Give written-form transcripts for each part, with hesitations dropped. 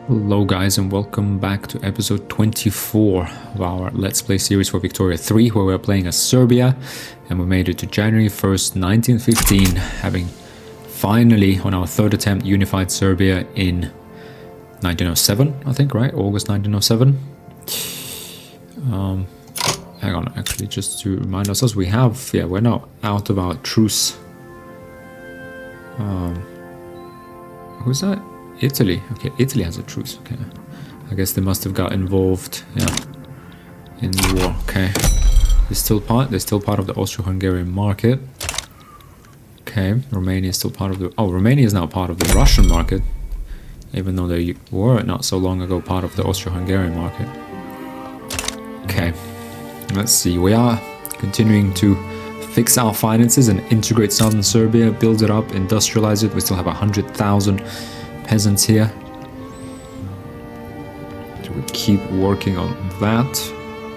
Hello guys and welcome back to episode 24 of our Let's Play series for Victoria 3, where we're playing as Serbia, and we made it to January 1st, 1915, having finally, on our third attempt, unified Serbia in 1907, I think, right? August 1907. Hang on, actually, just to remind ourselves, we're now out of our truce. Who's that? Italy. Okay, Italy has a truce. Okay, I guess they must have got involved, in the war. Okay, they're still part of the Austro-Hungarian market. Okay, Romania is still part of the. Oh, Romania is now part of the Russian market, even though they were not so long ago part of the Austro-Hungarian market. Okay, let's see. We are continuing to fix our finances and integrate southern Serbia, build it up, industrialize it. We still have 100,000 peasants here. So we keep working on that.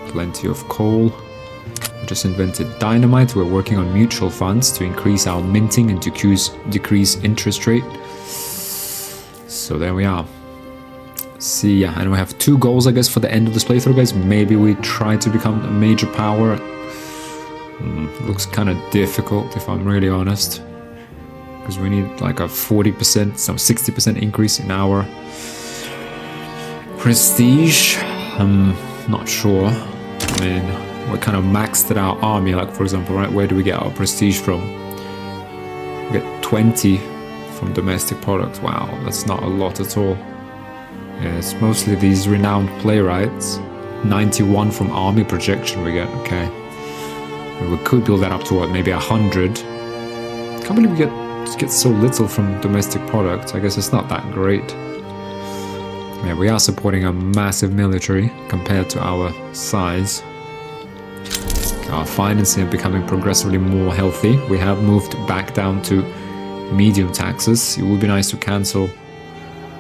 Plenty of coal. We just invented dynamite. We're working on mutual funds to increase our minting and decrease interest rate. So there we are. See, yeah, and we have two goals, I guess, for the end of this playthrough, guys. Maybe we try to become a major power. Looks kind of difficult, if I'm really honest. Because we need like a 40%, some 60% increase in our prestige. I'm not sure. I mean, we kind of maxed at our army, like for example, right? Where do we get our prestige from? We get 20 from domestic product. Wow, that's not a lot at all. Yeah, it's mostly these renowned playwrights. 91 from army projection we get, okay. And we could build that up to what, maybe 100. Can't believe we get so little from domestic product. I guess it's not that great. Yeah, we are supporting a massive military compared to our size. Our financing is becoming progressively more healthy. We have moved back down to medium taxes. It would be nice to cancel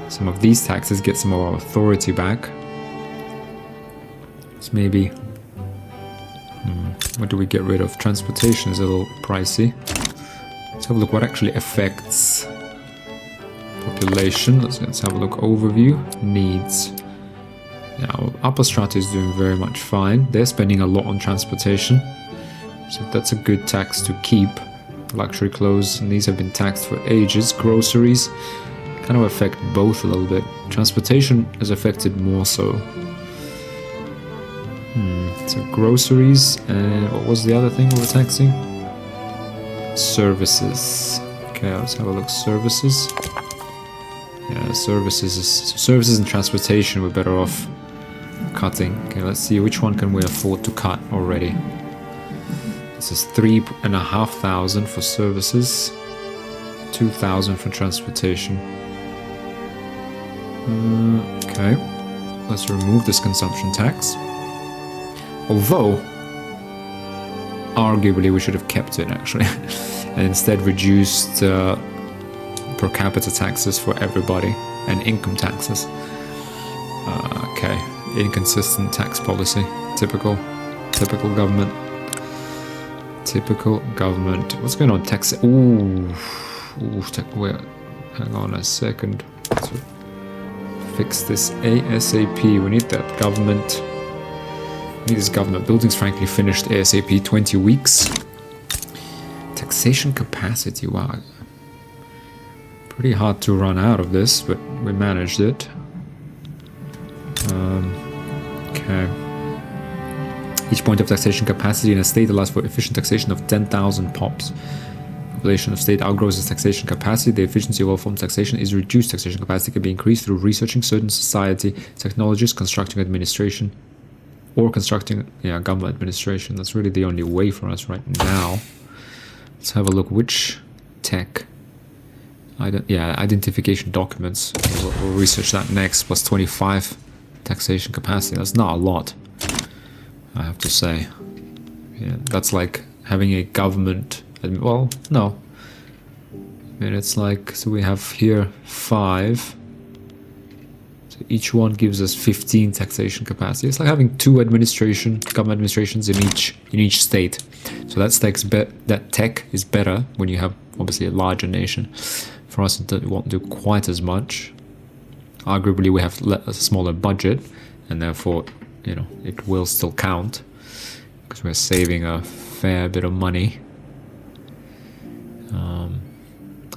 some of these taxes, get some of our authority back. It's maybe... what do we get rid of? Transportation is a little pricey. Let's have a look what actually affects population. Let's have a look. Overview. Needs. Yeah, our upper strata is doing very much fine. They're spending a lot on transportation. So that's a good tax to keep. Luxury clothes, and these have been taxed for ages. Groceries kind of affect both a little bit. Transportation is affected more so. So groceries, and what was the other thing we were taxing? Services. Okay, let's have a look. Services. Yeah, services and transportation we're better off cutting. Okay, let's see which one can we afford to cut already. This is 3,500 for services, 2,000 for transportation. Okay, let's remove this consumption tax. Although, arguably we should have kept it actually, and instead reduced per capita taxes for everybody and income taxes. Okay, inconsistent tax policy. Typical government. Typical government. What's going on? Tax. Ooh. Hang on a second. Let's fix this ASAP. We need that government. These government buildings, frankly, finished ASAP. 20 weeks. Taxation capacity, wow. Pretty hard to run out of this, but we managed it. Okay. Each point of taxation capacity in a state allows for efficient taxation of 10,000 pops. Population of state outgrows its taxation capacity. The efficiency of all forms of taxation is reduced. Taxation capacity can be increased through researching certain society technologies, constructing administration, or constructing government administration. That's really the only way for us right now. Let's have a look which tech. Identification documents. We'll research that next. Plus 25 taxation capacity. That's not a lot, I have to say. Yeah, that's like having a government. Well, no. I mean, it's like, so we have here 5. Each one gives us 15 taxation capacity. It's like having 2 government administrations in each state. So that tech is better when you have obviously a larger nation. For us, it won't do quite as much. Arguably, we have a smaller budget, and therefore, you know, it will still count because we're saving a fair bit of money.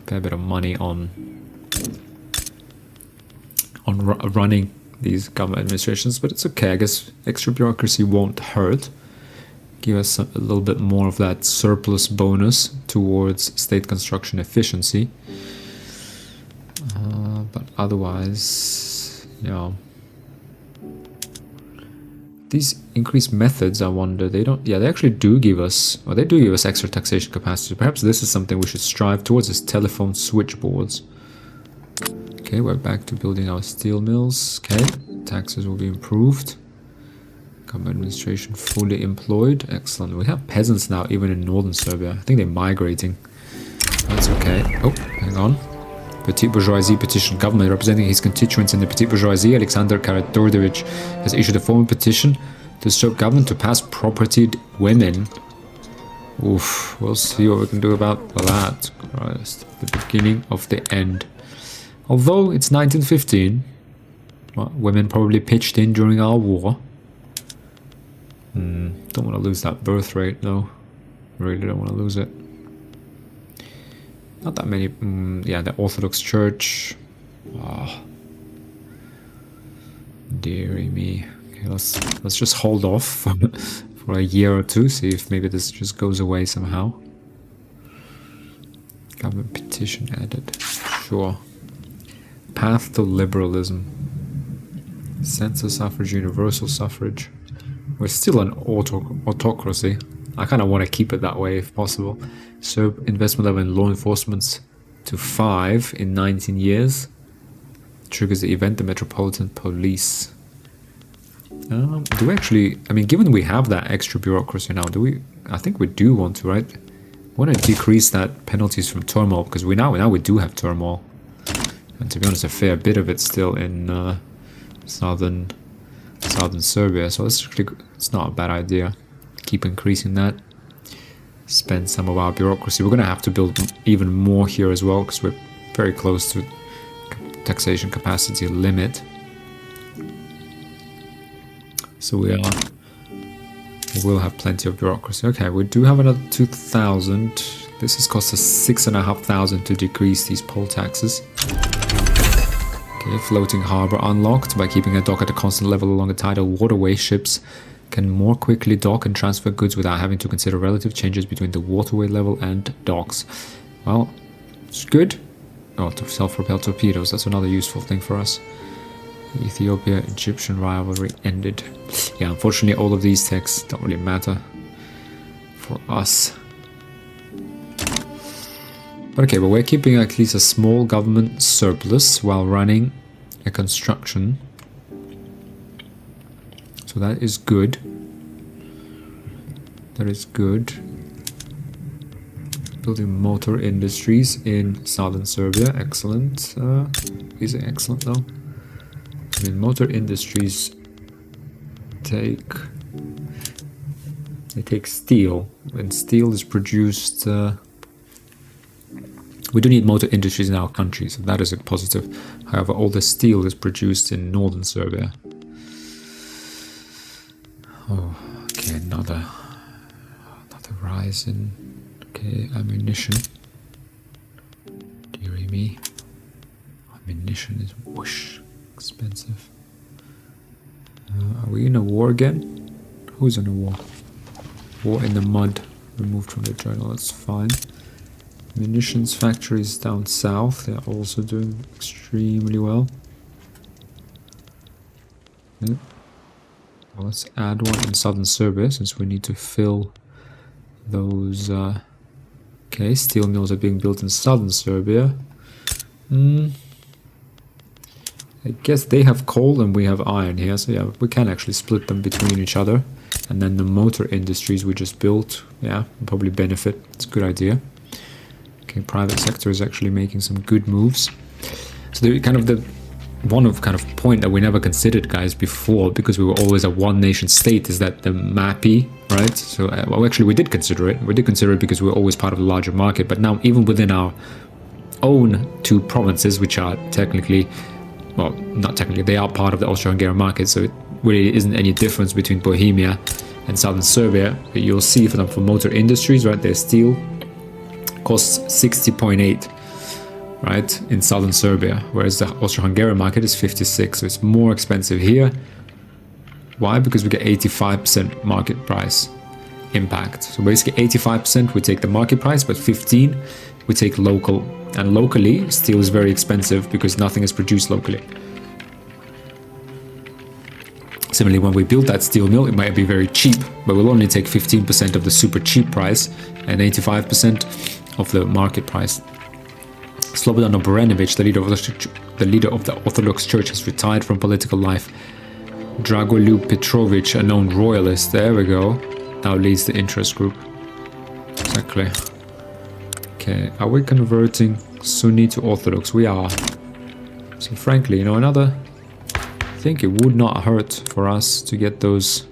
Fair bit of money on running these government administrations, but it's okay. I guess extra bureaucracy won't hurt. Give us a little bit more of that surplus bonus towards state construction efficiency. But otherwise, you know, these increased methods, I wonder, they actually do give us, or they do give us extra taxation capacity. Perhaps this is something we should strive towards, is telephone switchboards. Okay, we're back to building our steel mills. Okay, taxes will be improved. Government administration fully employed. Excellent. We have peasants now, even in northern Serbia. I think they're migrating. That's okay. Oh, hang on. Petit bourgeoisie petition. Government representing his constituents in the petit bourgeoisie, Alexander Karađorđević, has issued a formal petition to stop government to pass propertied women. Oof, we'll see what we can do about that. Christ, the beginning of the end. Although it's 1915, well, women probably pitched in during our war. Don't want to lose that birth rate, though. Really don't want to lose it. Not that many. Yeah, the Orthodox Church. Oh, dearie me. Okay, let's just hold off for a year or two. See if maybe this just goes away somehow. Government petition added. Sure. Path to liberalism. Census suffrage, universal suffrage. We're still an autocracy. I kind of want to keep it that way if possible. Serb investment level in law enforcement to 5 in 19 years. Triggers the event, the Metropolitan Police. Do we actually, I mean, given we have that extra bureaucracy now, do we, I think we do want to, right? We want to decrease that penalties from turmoil, because we now we do have turmoil. And to be honest, a fair bit of it still in southern Serbia, so it's not a bad idea. Keep increasing that. Spend some of our bureaucracy. We're going to have to build even more here as well, because we're very close to taxation capacity limit. So we will have plenty of bureaucracy. Okay, we do have another 2,000. This has cost us 6,500 to decrease these poll taxes. Okay, floating harbour unlocked. By keeping a dock at a constant level along a tidal waterway, ships can more quickly dock and transfer goods without having to consider relative changes between the waterway level and docks. Well, it's good. Oh, to self-propelled torpedoes, that's another useful thing for us. Ethiopia-Egyptian rivalry ended. Yeah, unfortunately all of these texts don't really matter for us. But okay, but we're keeping at least a small government surplus while running a construction. So that is good. That is good. Building motor industries in southern Serbia. Excellent. Is it excellent though? I mean, motor industries take steel, and steel is produced. We do need motor industries in our country, so that is a positive. However, all the steel is produced in northern Serbia. Oh, okay, another rise in, okay, ammunition. Dearie me. Ammunition is whoosh expensive. Are we in a war again? Who's in a war? War in the mud. Removed from the journal, that's fine. Munitions factories down south, they're also doing extremely well. Yeah. Well, let's add one in southern Serbia, since we need to fill those. Okay, steel mills are being built in southern Serbia. I guess they have coal and we have iron here, so yeah, we can actually split them between each other. And then the motor industries we just built, yeah, will probably benefit. It's a good idea. Okay, private sector is actually making some good moves. So the one point that we never considered, guys, before, because we were always a one nation state, is that the MAPI, right? So well, actually we did consider it. We did consider it because we were always part of a larger market. But now even within our own two provinces, which are technically well, not technically, they are part of the Austro-Hungarian market, so it really isn't any difference between Bohemia and southern Serbia. But you'll see, for example, for motor industries, right, their steel costs 60.8, right, in southern Serbia, whereas the Austro-Hungarian market is 56, so it's more expensive here. Why? Because we get 85% market price impact. So basically 85% we take the market price, but 15 we take local. And locally, steel is very expensive because nothing is produced locally. Similarly, when we build that steel mill, it might be very cheap, but we'll only take 15% of the super cheap price and 85% of the market price. Slobodan Obrenović, the leader of the Orthodox Church, has retired from political life. Dragoljub Petrović, a known royalist, there we go, now leads the interest group. Exactly. Okay, are we converting Sunni to Orthodox? We are. So frankly, you know, I think it would not hurt for us to get those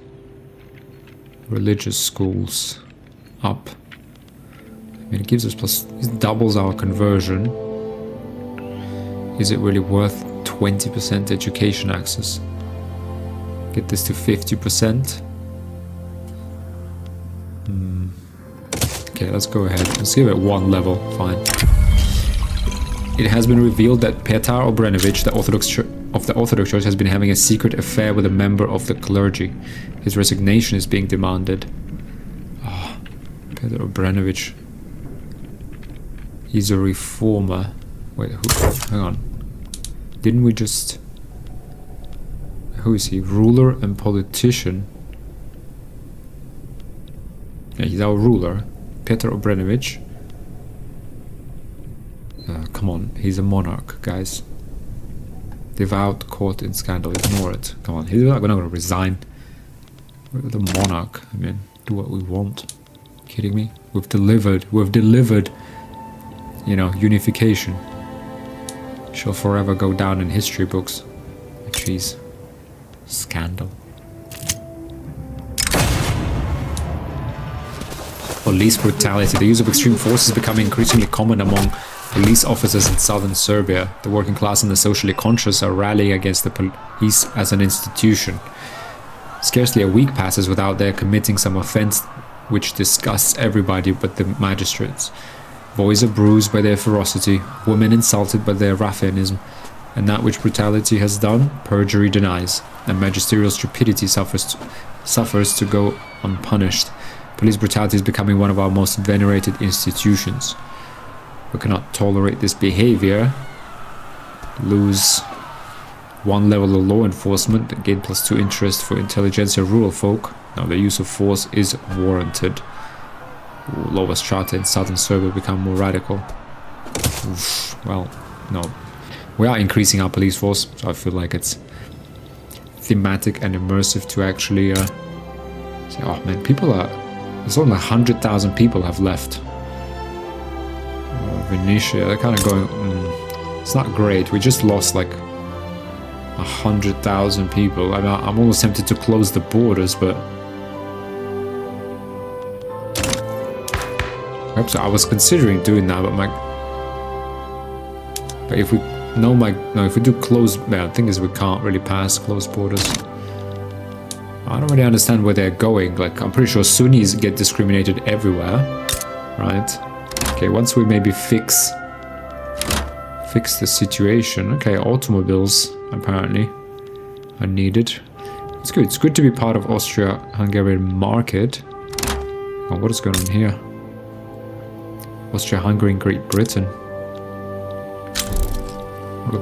religious schools up. I mean, it gives us it doubles our conversion. Is it really worth 20% education access? Get this to 50%. Okay, let's go ahead. Let's give it one level. Fine. It has been revealed that Petar Obrenović, the Orthodox Church, has been having a secret affair with a member of the clergy. His resignation is being demanded. Oh, Petar Obrenović. He's a reformer. Wait, hang on. Didn't we just... Who is he? Ruler and politician. Yeah, he's our ruler. Petar Obrenović. Come on, he's a monarch, guys. Devout, caught in scandal. Ignore it. Come on, we're not going to resign. We're the monarch. I mean, do what we want. Kidding me? We've delivered. We've delivered. You know, unification. Shall forever go down in history books. Jeez. Scandal. Police brutality. The use of extreme force is becoming increasingly common among police officers in southern Serbia. The working class and the socially conscious are rallying against the police as an institution. Scarcely a week passes without their committing some offense which disgusts everybody but the magistrates. Boys are bruised by their ferocity, women insulted by their ruffianism, and that which brutality has done, perjury denies, and magisterial stupidity suffers to go unpunished. Police brutality is becoming one of our most venerated institutions. We cannot tolerate this behavior. Lose one level of law enforcement, gain +2 interest for intelligentsia rural folk. Now the use of force is warranted. Lower strata in southern Serbia become more radical. Oof, well, no. We are increasing our police force, so I feel like it's thematic and immersive to actually say, oh man, there's only 100,000 people have left. Venetia, they're kind of going, it's not great. We just lost like 100,000 people. I mean, I'm almost tempted to close the borders, but perhaps I was considering doing that, but if we if we do close, the thing is we can't really pass closed borders. I don't really understand where they're going. Like, I'm pretty sure Sunnis get discriminated everywhere, right? Okay, once we maybe fix the situation. Okay, automobiles apparently are needed. It's good. It's good to be part of Austria-Hungarian market. Oh, what is going on here? Austria-Hungary and Great Britain. What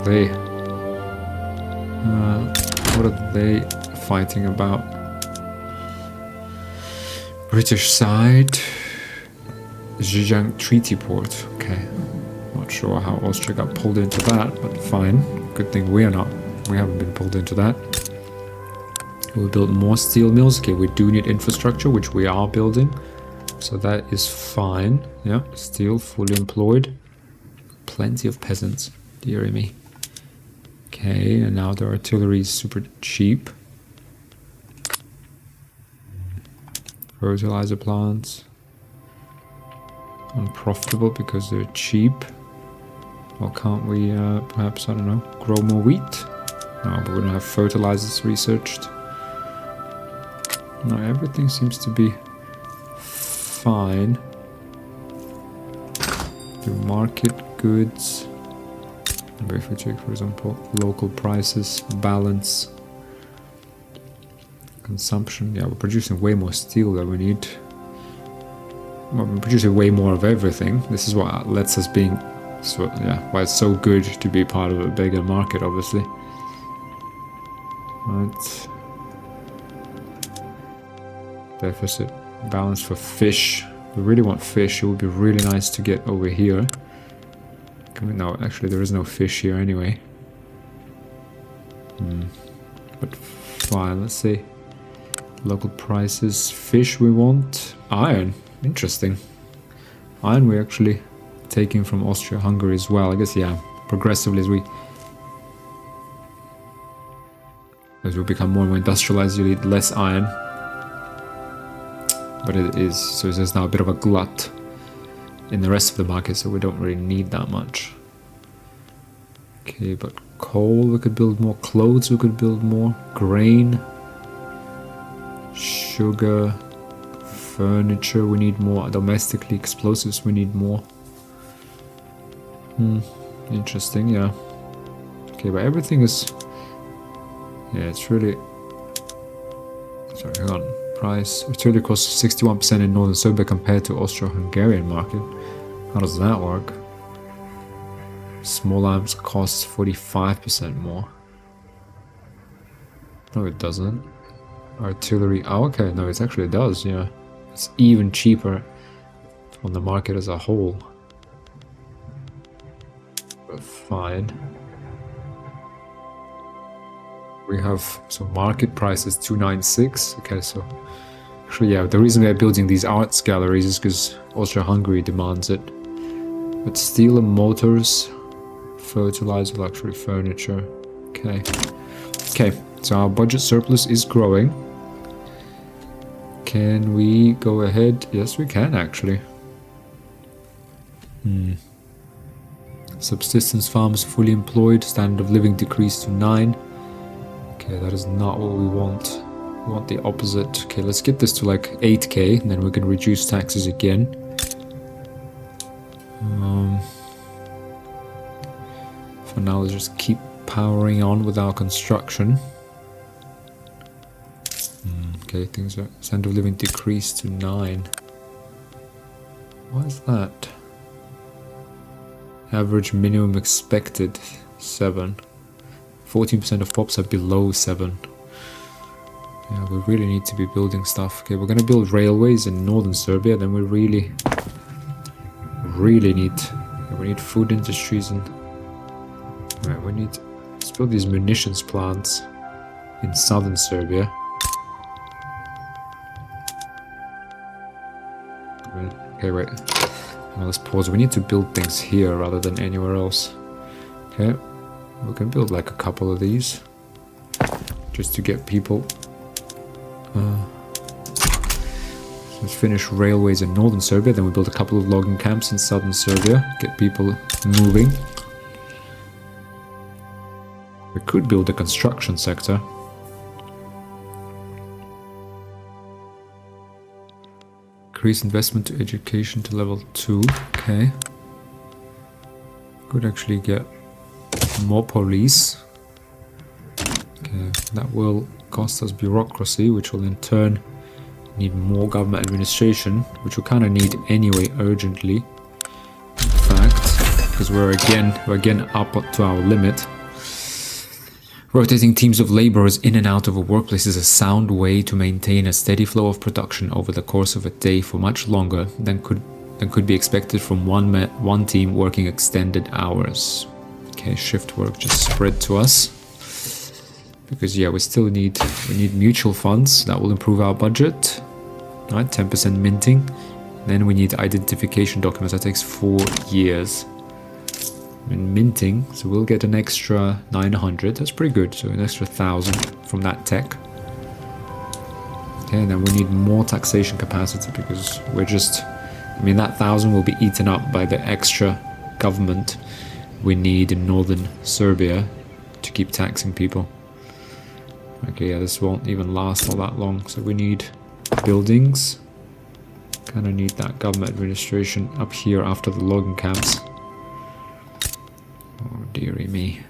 are they fighting about? British side. Zhejiang Treaty Port. Okay. Not sure how Austria got pulled into that, but fine. Good thing we haven't been pulled into that. We'll build more steel mills. Okay, we do need infrastructure, which we are building. So that is fine. Yeah, steel fully employed. Plenty of peasants. Dear me. Okay, and now the artillery is super cheap. Fertilizer plants. Unprofitable because they're cheap. Well, can't we perhaps, I don't know, grow more wheat? No, but we don't have fertilizers researched. No, everything seems to be fine. The market goods. Maybe if we check, for example, local prices, balance, consumption. Yeah, we're producing way more steel than we need. Well, we're producing way more of everything. This is what lets us being, so yeah, why it's so good to be part of a bigger market, obviously. Right. Deficit balance for fish. We really want fish. It would be really nice to get over here. No, actually there is no fish here anyway. But fine, let's see. Local prices. Fish we want. Iron. Interesting. Iron we're actually taking from Austria-Hungary as well. I guess, yeah, progressively as we become more and more industrialized, you need less iron. But it is, so there's now a bit of a glut in the rest of the market, so we don't really need that much. Okay, but coal, we could build more. Clothes, we could build more. Grain, sugar, furniture, we need more. Domestically, explosives, we need more. Interesting, yeah. Okay, but everything is, yeah, it's really, sorry, hang on. Price, utility costs 61% in Northern Serbia compared to Austro-Hungarian market. How does that work? Small arms costs 45% more. No, it doesn't. Artillery, oh okay, no, it actually does, yeah. It's even cheaper on the market as a whole. But fine. We have, so market price is 296. Okay, so actually, yeah, the reason we are building these arts galleries is because Austria-Hungary demands it. But steel and motors, fertilizer, luxury furniture. Okay. Okay, so our budget surplus is growing. Can we go ahead? Yes, we can actually. Subsistence farms fully employed, standard of living decreased to 9. Okay, that is not what we want. We want the opposite. Okay, let's get this to like 8k, and then we can reduce taxes again. For now, let's just keep powering on with our construction. Okay, things are, standard of living decreased to 9. Why is that? Average minimum expected 7. 14% of pops are below 7. Yeah, we really need to be building stuff. Okay, we're gonna build railways in northern Serbia, then we really need, we need food industries and, right, we need, let's build these munitions plants in southern Serbia. Okay, wait, now let's pause. We need to build things here rather than anywhere else. Okay. We can build like a couple of these just to get people. Let's finish railways in northern Serbia, then we build a couple of logging camps in southern Serbia, get people moving. We could build a construction sector. Increase investment to education to level 2. Okay. Could actually get more police. Okay, that will cost us bureaucracy, which will in turn need more government administration, which we kind of need anyway urgently. In fact, because we're again up to our limit. Rotating teams of laborers in and out of a workplace is a sound way to maintain a steady flow of production over the course of a day for much longer than could be expected from one team working extended hours. Okay, shift work just spread to us. Because yeah, we need mutual funds that will improve our budget. Right, 10% minting. Then we need identification documents. That takes 4 years. And minting, so we'll get an extra 900. That's pretty good. So an extra 1,000 from that tech. Okay, and then we need more taxation capacity because we're just, I mean, that 1,000 will be eaten up by the extra government we need in northern Serbia to keep taxing people. Okay, yeah, this won't even last all that long. So we need buildings. Kind of need that government administration up here after the logging camps. Oh, dearie me.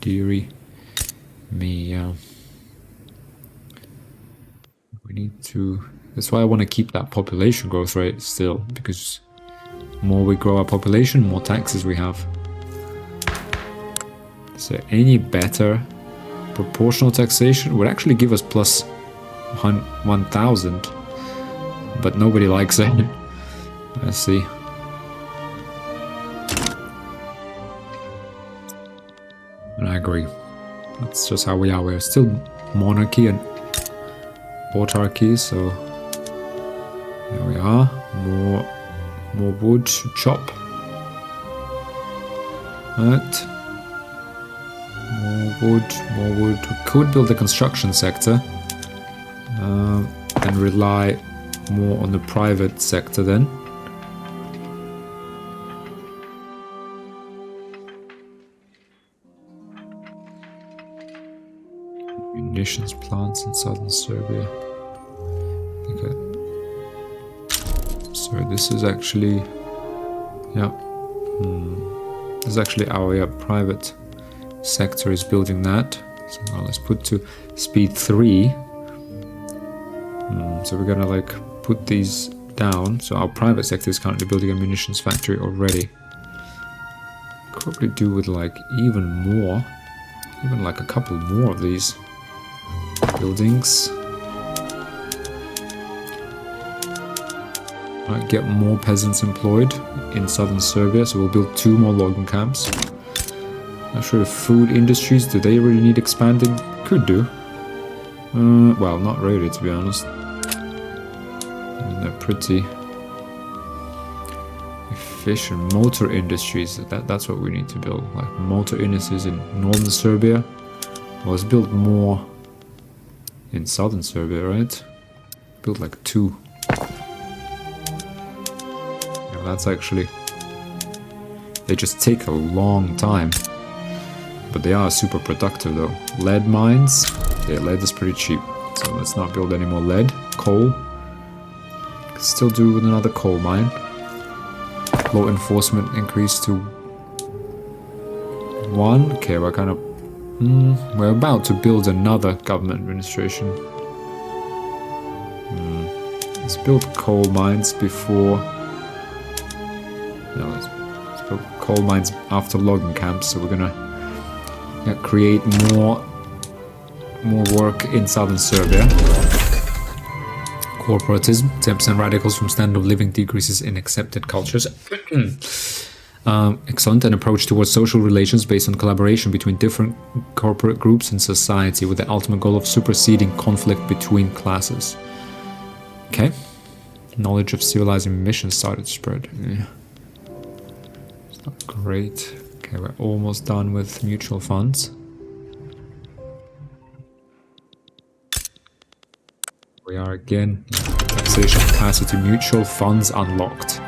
Dearie me, yeah. We need to... That's why I want to keep that population growth rate still, because more we grow our population, more taxes we have. Is there any better? Proportional taxation would actually give us plus 1,000, but nobody likes it. Let's see. And I agree. That's just how we are. We're still monarchy and autarky, so there we are. More wood to chop. Right. More wood. We could build a construction sector and rely more on the private sector then. Munitions plants in southern Serbia. Okay. So this is actually, yeah. This is actually our private sector is building that. So now let's put to speed 3. So we're gonna like put these down. So our private sector is currently building a munitions factory already. Could probably do with like even more, even like a couple more of these buildings. Might get more peasants employed in southern Serbia, so we'll build 2 more logging camps. Not sure if food industries, do they really need expanding? Could do. Well, not really, to be honest. And they're pretty efficient. Motor industries, that's what we need to build. Like motor industries in northern Serbia. Well, let's build more in southern Serbia, right? Build like 2. Yeah, that's actually... They just take a long time. But they are super productive though. Lead mines. Yeah, lead is pretty cheap. So let's not build any more lead. Coal. Could still do with another coal mine. Law enforcement increase to 1. Okay, we're kind of... we're about to build another government administration. Let's build coal mines before... No, let's build coal mines after logging camps. So we're gonna create more work in southern Serbia. Corporatism. 10% radicals from standard of living decreases in accepted cultures. Excellent. An approach towards social relations based on collaboration between different corporate groups in society with the ultimate goal of superseding conflict between classes. Okay. Knowledge of civilizing missions started to spread. Yeah. It's not great. Okay, we're almost done with mutual funds. We are again. Taxation capacity. Mutual funds unlocked.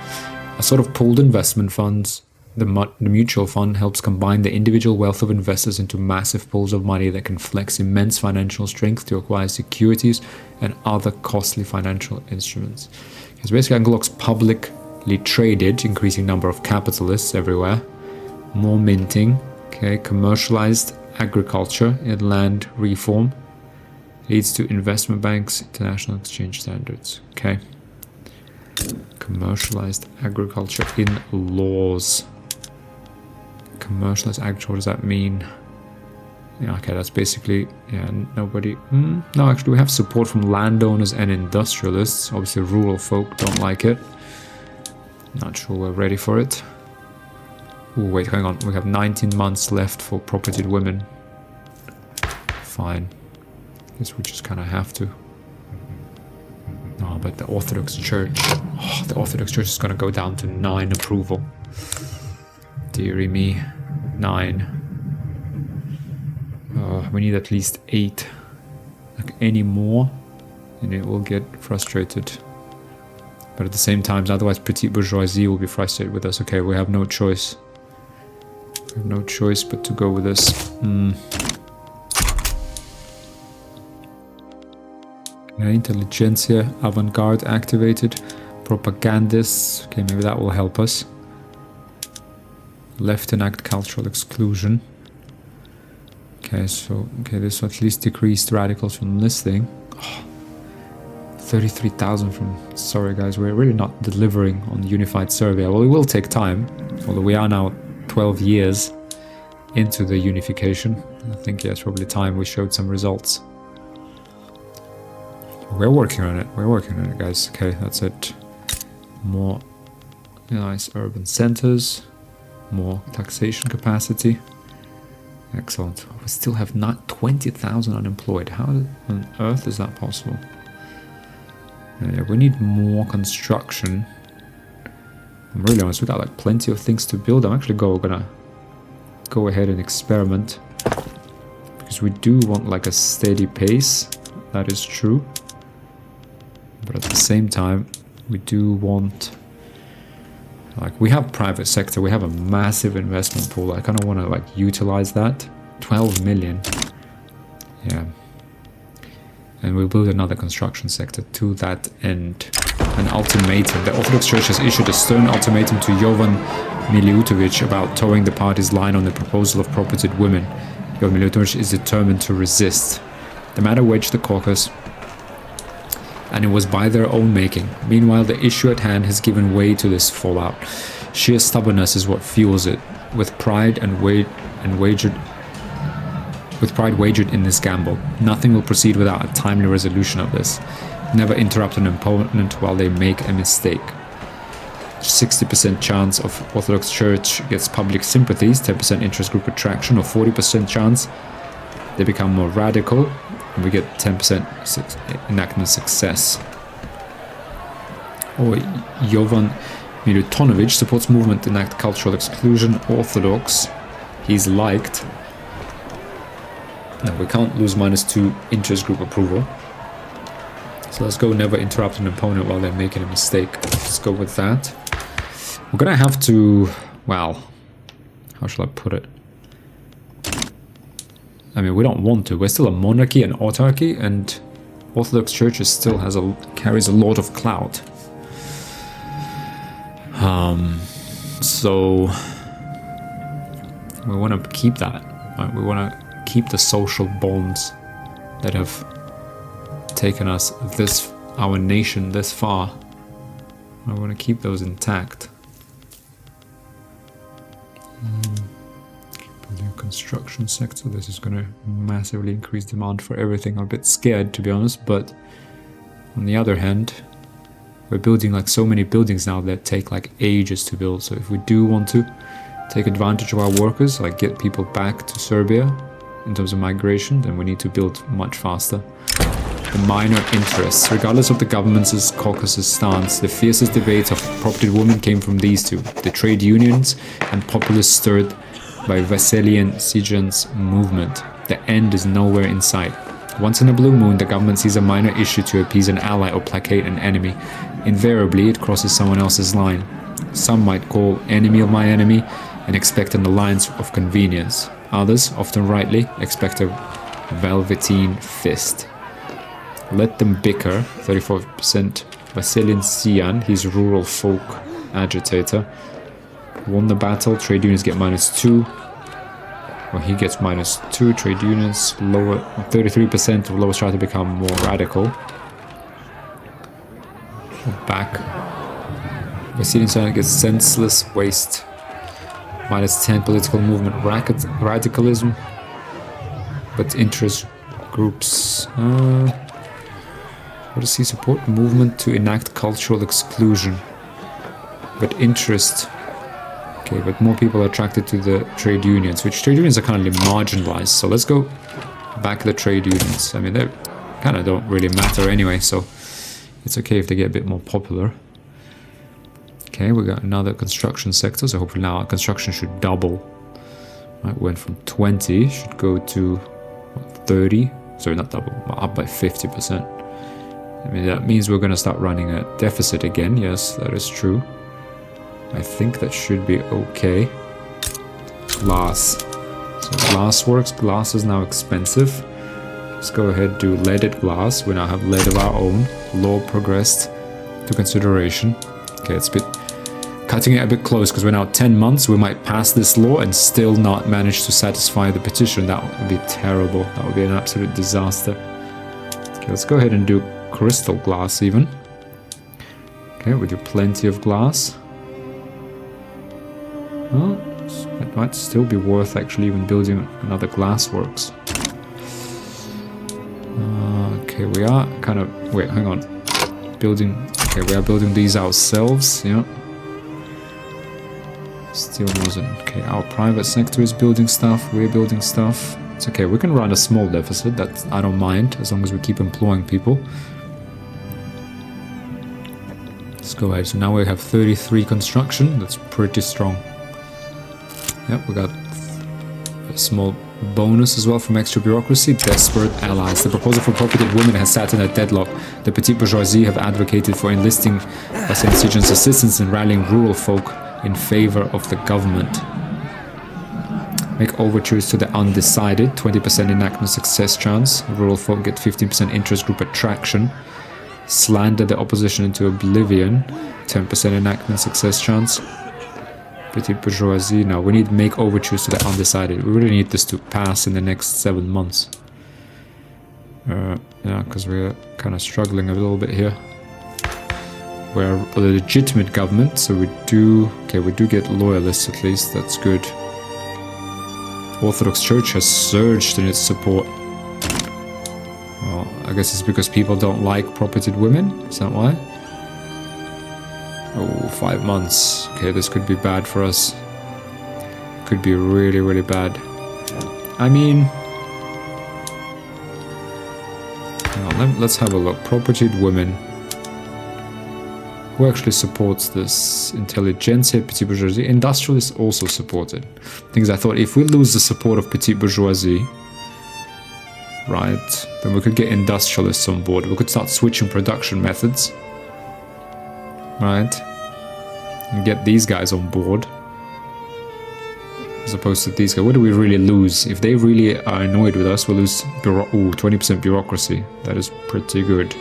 A sort of pooled investment funds. The mutual fund helps combine the individual wealth of investors into massive pools of money that can flex immense financial strength to acquire securities and other costly financial instruments. It basically unlocks publicly traded, increasing number of capitalists everywhere. More minting. Okay, commercialized agriculture, inland reform. Leads to investment banks, international exchange standards. Okay. Commercialized agriculture in laws. Commercialized agriculture, what does that mean? Yeah, okay, that's basically, yeah, nobody... No, actually, we have support from landowners and industrialists. Obviously, rural folk don't like it. Not sure we're ready for it. Oh, wait, hang on. We have 19 months left for propertied women. Fine. Guess we just kind of have to. No, but the Orthodox Church... Oh, the Orthodox Church is going to go down to 9 approval. Deary me. 9. We need at least 8. Like any more, and it will get frustrated. But at the same time, otherwise petite bourgeoisie will be frustrated with us. Okay, we have no choice. have no choice but to go with this. Okay, intelligentsia, avant-garde activated. Propagandists. Okay, maybe that will help us. Left enact cultural exclusion. Okay, so this at least decreased radicals from this thing. Oh, 33,000 from... Sorry guys, we're really not delivering on unified Serbia. Well, it will take time, although we are now 12 years into the unification. I think, yeah, it's probably time we showed some results. We're working on it, guys. Okay, that's it. More nice urban centers, more taxation capacity. Excellent. We still have not 20,000 unemployed. How on earth is that possible? Yeah, we need more construction. I'm really honest, we got like plenty of things to build. I'm actually gonna go ahead and experiment, because we do want like a steady pace. That is true. But at the same time, we do want, like, we have private sector, we have a massive investment pool. I kind of want to like utilize that. 12 million. Yeah. And we'll build another construction sector to that end. An ultimatum. The Orthodox Church has issued a stern ultimatum to Jovan Miliutovic about towing the party's line on the proposal of propertied women. Jovan Miliutovic is determined to resist. The matter wedged the caucus, and it was by their own making. Meanwhile, the issue at hand has given way to this fallout. Sheer stubbornness is what fuels it. With pride wagered in this gamble, nothing will proceed without a timely resolution of this. Never interrupt an opponent while they make a mistake. 60% chance of Orthodox Church gets public sympathies, 10% interest group attraction, or 40% chance they become more radical, and we get 10% enactment success. Or Jovan Milutonovic supports movement to enact cultural exclusion, Orthodox. He's liked. No, we can't lose -2 interest group approval. So let's go never interrupt an opponent while they're making a mistake. Let's go with that. We're gonna have to, well, how shall I put it? I mean, we don't want to. We're still a monarchy and autarky, and Orthodox Church still carries a lot of clout. So we want to keep that. Right? We want to keep the social bonds that have taken us our nation this far. I want to keep those intact. Building construction sector. This is going to massively increase demand for everything. I'm a bit scared, to be honest, but on the other hand, we're building like so many buildings now that take like ages to build. So if we do want to take advantage of our workers, like get people back to Serbia in terms of migration, then we need to build much faster. The minor interests. Regardless of the government's caucus's stance, the fiercest debates of property women came from these two, the trade unions and populists stirred by Vassilian Sijan's movement. The end is nowhere in sight. Once in a blue moon, the government sees a minor issue to appease an ally or placate an enemy. Invariably, it crosses someone else's line. Some might call enemy of my enemy and expect an alliance of convenience. Others, often rightly, expect a velveteen fist. Let them bicker. 34%. Vasilin Sian, he's rural folk agitator. Won the battle. Trade unions get -2. Well, he gets -2. Trade unions lower. 33% of lower strata become more radical. Back. Vasilin Sian gets senseless waste. -10 political movement radicalism. But interest groups. What does he support? Movement to enact cultural exclusion. But interest. Okay, but more people are attracted to the trade unions, which trade unions are kind of marginalized. So let's go back the trade unions. I mean, they kind of don't really matter anyway, so it's okay if they get a bit more popular. Okay, we got another construction sector, so hopefully now our construction should double. Right, we went from 20, should go to what, 30. Sorry, not double, up by 50%. I mean, that means we're going to start running a deficit again. Yes, that is true. I think that should be okay. glass. So glass works. Glass is now expensive. Let's go ahead, do leaded glass. We now have lead of our own. Law progressed to consideration. Okay, it's a bit cutting it a bit close because we're now 10 months. We might pass this law and still not manage to satisfy the petition. That would be terrible. That would be an absolute disaster. Okay, let's go ahead and do crystal glass even. Okay, we do plenty of glass. Well, it might still be worth actually even building another glass works. Okay, we are kind of... Wait, hang on. Building... Okay, we are building these ourselves, yeah. Steel wasn't... Okay, our private sector is building stuff, we're building stuff. It's okay, we can run a small deficit, that I don't mind, as long as we keep employing people. Let's go ahead, so now we have 33 construction, that's pretty strong. Yep, we got a small bonus as well from extra bureaucracy. Desperate allies. The proposal for property women has sat in a deadlock. The petite bourgeoisie have advocated for enlisting us insurgents' assistance and rallying rural folk in favor of the government. Make overtures to the undecided. 20% enactment success chance. Rural folk get 15% interest group attraction. Slander the opposition into oblivion. 10% enactment success chance. Petite bourgeoisie. Now we need to make overtures to the undecided. We really need this to pass in the next 7 months. Yeah, because we're kind of struggling a little bit here. We're a legitimate government, so we do... Okay, we do get loyalists at least. That's good. Orthodox Church has surged in its support. Well, I guess it's because people don't like propertied women. Is that why? Oh, 5 months. Okay, this could be bad for us. Could be really, really bad. I mean... Hang on, let's have a look. Propertied women. Who actually supports this? Intelligentsia, petite bourgeoisie. Industrialists also supported. Things I thought, if we lose the support of petite bourgeoisie, right, then we could get industrialists on board. We could start switching production methods. Right, and get these guys on board as opposed to these guys. What do we really lose? If they really are annoyed with us, we'll lose 20% bureaucracy. That is pretty good.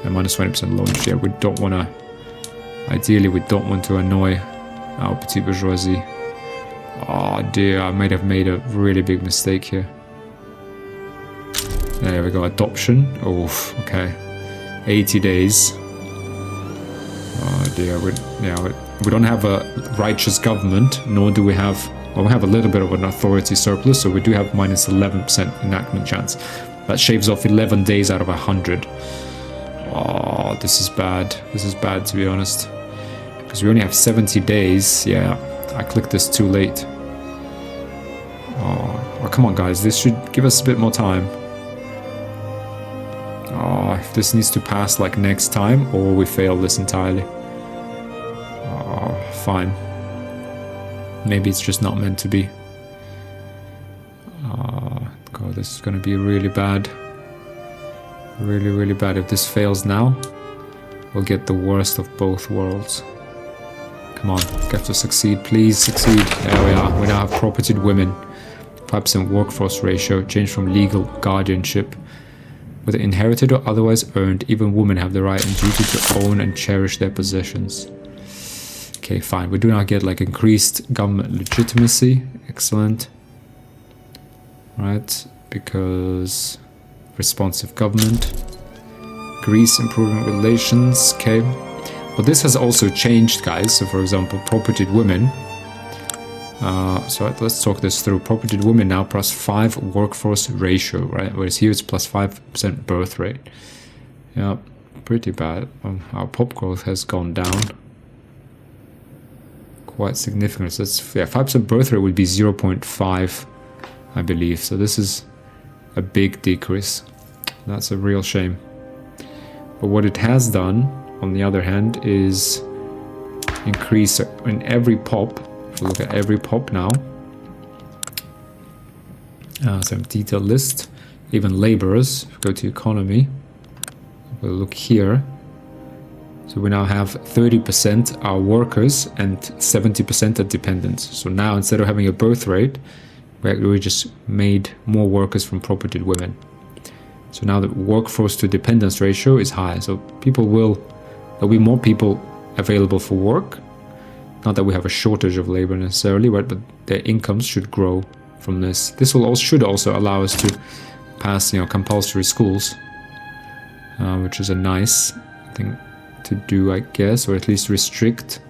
And minus 20% launch. Yeah, we don't want to... Ideally, we don't want to annoy our petite bourgeoisie. Oh dear, I might have made a really big mistake here. There we go, adoption. Oof, okay. 80 days. Oh dear, we don't have a righteous government, nor do we have... Well, we have a little bit of an authority surplus, so we do have minus 11% enactment chance. That shaves off 11 days out of 100. Oh, this is bad. This is bad, to be honest. Because we only have 70 days. Yeah, I clicked this too late. Oh, come on, guys. This should give us a bit more time. Oh, if this needs to pass like next time, or we fail this entirely. Oh, fine. Maybe it's just not meant to be. Oh, God, this is gonna be really bad. Really, really bad. If this fails now, we'll get the worst of both worlds. Come on, we have to succeed. Please succeed. There we are. We now have propertied women. 5% workforce ratio. Change from legal guardianship. Whether inherited or otherwise earned, even women have the right and duty to own and cherish their possessions. Okay, fine. We do now get like increased government legitimacy. Excellent. Right, because responsive government. Greece improving relations. Okay. But this has also changed, guys. So for example, propertied women. So let's talk this through. Propertied women now plus 5 workforce ratio, right? Whereas here it's plus 5% birth rate. Yeah, pretty bad. Our pop growth has gone down quite significantly. So that's, yeah, 5% birth rate would be 0.5, I believe. So this is a big decrease. That's a real shame. But what it has done, on the other hand, is increase in every pop. If you look at every pop now, some detailed list, even laborers. If you go to economy, we'll look here. So we now have 30% are workers and 70% are dependents. So now instead of having a birth rate, we just made more workers from propertied women. So now the workforce to dependence ratio is high. So there'll be more people available for work. Not that we have a shortage of labor necessarily, right? But their incomes should grow from this. This should also allow us to pass, compulsory schools, which is a nice thing to do, I guess, or at least restrict.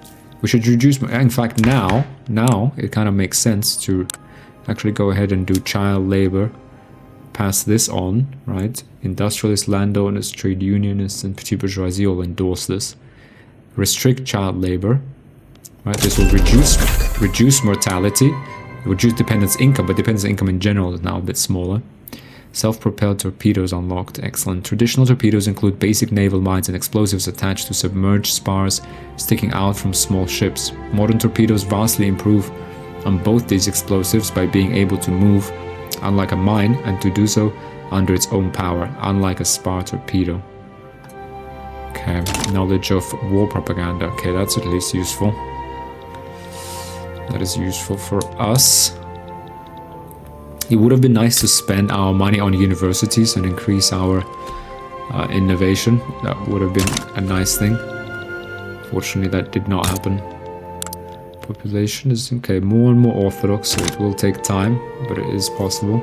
We should reduce. In fact, now it kind of makes sense to actually go ahead and do child labor. Pass this on, right? Industrialists, landowners, trade unionists, and petit bourgeoisie all endorse this. Restrict child labor, right? This will reduce mortality, reduce dependence income, but dependence income in general is now a bit smaller. Self-propelled torpedoes unlocked. Excellent. Traditional torpedoes include basic naval mines and explosives attached to submerged spars sticking out from small ships. Modern torpedoes vastly improve on both these explosives by being able to move, unlike a mine, and to do so under its own power, unlike a spar torpedo. Okay, knowledge of war propaganda. Okay, that's at least useful. That is useful for us. It would have been nice to spend our money on universities and increase our innovation. That would have been a nice thing. Fortunately, that did not happen. Population is, okay, more and more orthodox, so it will take time, but it is possible.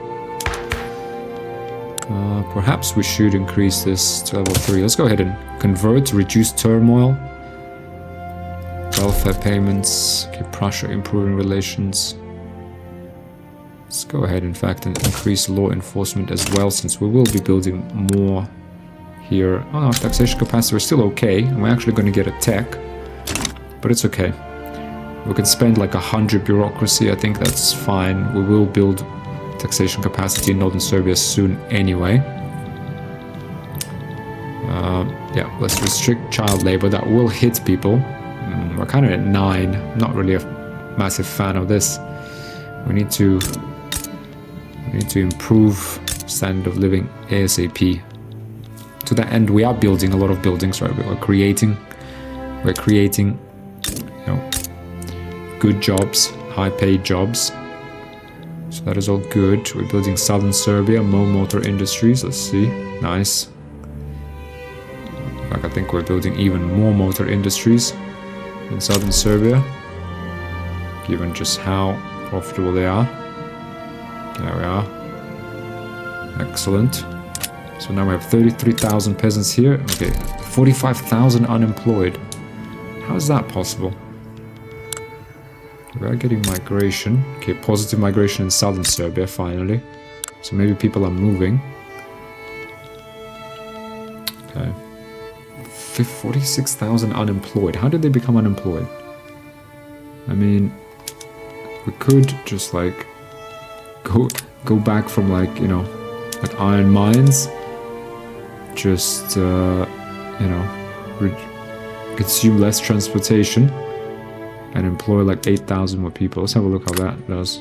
Perhaps we should increase this to level 3. Let's go ahead and convert, reduce turmoil. Welfare payments, okay, Prussia improving relations. Let's go ahead, in fact, and increase law enforcement as well, since we will be building more here. Oh no, taxation capacity, we're still okay. And we're actually going to get a tech, but it's okay. We can spend like 100 bureaucracy, I think that's fine. We will build taxation capacity in northern Serbia soon anyway. Yeah, let's restrict child labor. That will hit people. We're kind of at 9. I'm not really a massive fan of this. We need to improve standard of living ASAP. To that end, we are building a lot of buildings, right? We're creating, good jobs, high-paid jobs. So that is all good. We're building southern Serbia, motor industries. Let's see. Nice. In fact, I think we're building even more motor industries in southern Serbia, given just how profitable they are. There we are. Excellent. So now we have 33,000 peasants here. Okay, 45,000 unemployed. How is that possible? We are getting migration. Okay, positive migration in southern Serbia, finally. So maybe people are moving. Okay. 46,000 unemployed. How did they become unemployed? I mean, we could just like go back from like, like iron mines. Just, consume less transportation. And employ like 8,000 more people. Let's have a look how that does.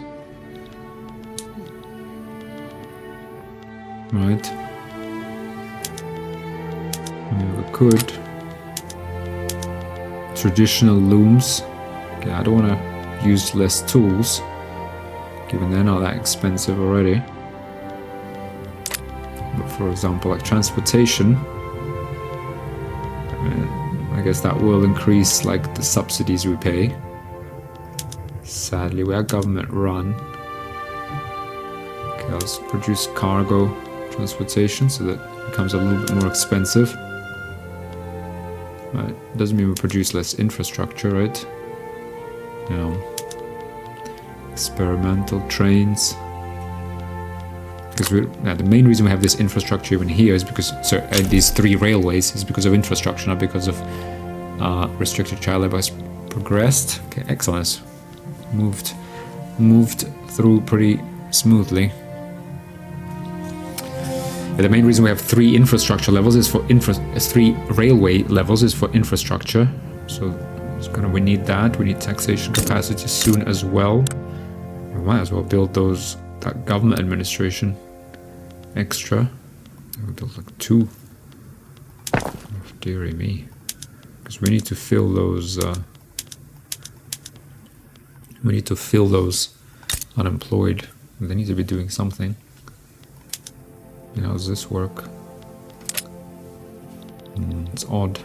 Right. Yeah, we could. Traditional looms. Okay, I don't want to use less tools, given they're not that expensive already. But for example, like transportation, I guess that will increase like the subsidies we pay. Sadly, we are government run. Okay, let's produce cargo transportation so that it becomes a little bit more expensive. Right, doesn't mean we produce less infrastructure, right? Experimental trains. Because the main reason we have this infrastructure even here is because, these 3 railways is because of infrastructure, not because of restricted child labor has progressed. Okay, excellent. Moved through pretty smoothly. The main reason we have 3 infrastructure levels is for 3 railway levels is for infrastructure. So we need that. We need taxation capacity soon as well. We might as well build that government administration extra. We build like 2. Oh, dearie me. Because we need to fill those. We need to fill those unemployed. They need to be doing something. How does this work? It's odd.